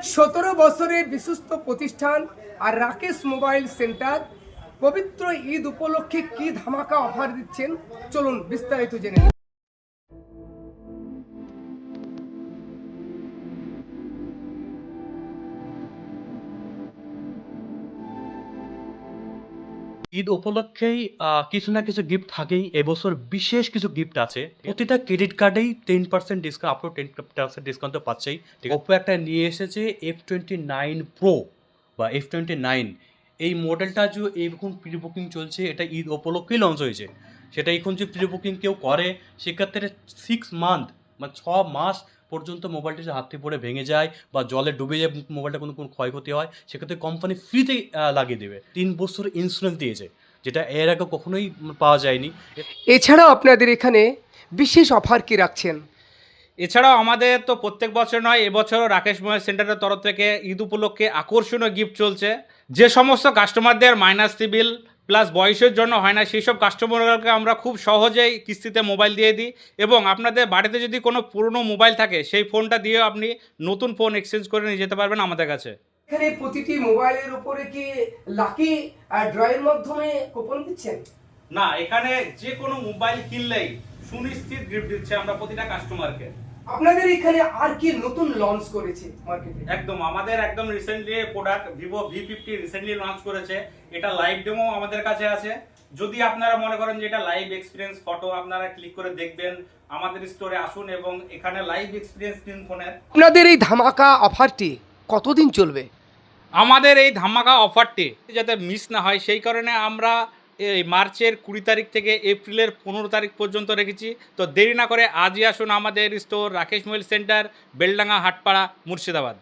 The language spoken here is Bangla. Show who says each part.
Speaker 1: 17 বছরের বিশ্বস্ত প্রতিষ্ঠান আর রাকেশ মোবাইল সেন্টার পবিত্র ঈদ উপলক্ষে কি ধামাকা অফার দিচ্ছেন, চলুন বিস্তারিত জেনে নিই।
Speaker 2: ঈদ উপলক্ষেই কিছু না কিছু গিফট থাকেই। এবছর বিশেষ কিছু গিফট আছে। প্রতিটা ক্রেডিট কার্ডেই 10% ডিসকাউন্ট, আপ টু 10% ডিসকাউন্ট তো পাচ্ছেই। ওপো একটা নিয়ে এসেছে F29 প্রো বা F29। এই মডেলটা যে এখন প্রি বুকিং চলছে, এটা ঈদ উপলক্ষেই লঞ্চ হয়েছে। সেটা এখন যে প্রি বুকিং কেউ করে, সেক্ষেত্রে 6 মান্থ মানে 6 মাস পর্যন্ত মোবাইলটি যে হাত থেকে পড়ে ভেঙে যায় বা জলে ডুবে যায়, মোবাইলটা কোনো ক্ষয়ক্ষতি হয়, সেক্ষেত্রে কোম্পানি ফ্রিতে লাগিয়ে দেবে। 3 বছর ইন্স্যুরেন্স দিয়েছে, যেটা এর আগে কখনোই পাওয়া যায়নি।
Speaker 1: এছাড়াও আপনাদের এখানে বিশেষ অফার কি রাখছেন?
Speaker 3: এছাড়াও আমাদের তো প্রত্যেক বছর নয়, এবছরও রাকেশ মোবাইল সেন্টারের তরফ থেকে ঈদ উপলক্ষে আকর্ষণীয় গিফট চলছে। যে সমস্ত কাস্টমারদের মাইনাস সিবিল প্লাস বয়সের জন্য হয় না, সেই সব কাস্টমারকে আমরা খুব সহজেই কিস্তিতে মোবাইল দিয়ে দিই। এবং আপনাদের বাড়িতে যদি কোনো পুরনো মোবাইল থাকে, সেই ফোনটা দিয়েও আপনি নতুন ফোন এক্সচেঞ্জ করে নিয়ে যেতে পারবেন আমাদের কাছে।
Speaker 1: এখানে প্রতিটি মোবাইলের উপরে কি লাকি ড্রয়ের মাধ্যমে কুপন দিচ্ছেন?
Speaker 3: না, এখানে যে কোনো মোবাইল কিনলেই সুনিশ্চিত গিফট দিচ্ছে আমরা প্রতিটা কাস্টমারকে।
Speaker 1: আপনাদের এখানে আর কি নতুন লঞ্চ করেছে মার্কেটে?
Speaker 3: একদম আমাদের একদম recently product Vivo V50 recently launch করেছে। এটা লাইভ ডেমো আমাদের কাছে আছে। যদি আপনারা মনে করেন যে এটা লাইভ এক্সপিরিয়েন্স ফটো, আপনারা ক্লিক করে দেখবেন, আমাদের স্টোরে আসুন এবং এখানে লাইভ এক্সপিরিয়েন্স দিন ফোনের।
Speaker 1: আপনাদের এই ধামাকা অফারটি কতদিন চলবে?
Speaker 3: আমাদের এই ধামাকা অফারটি যাতে মিস না হয়, সেই কারণে আমরা এই মার্চের 20 তারিখ থেকে এপ্রিলের 15 তারিখ পর্যন্ত রেখেছি। তো দেরি না করে আজই আসুন আমাদের store Rakesh mobile centre, Beldanga, Hatpara, Murshidabad.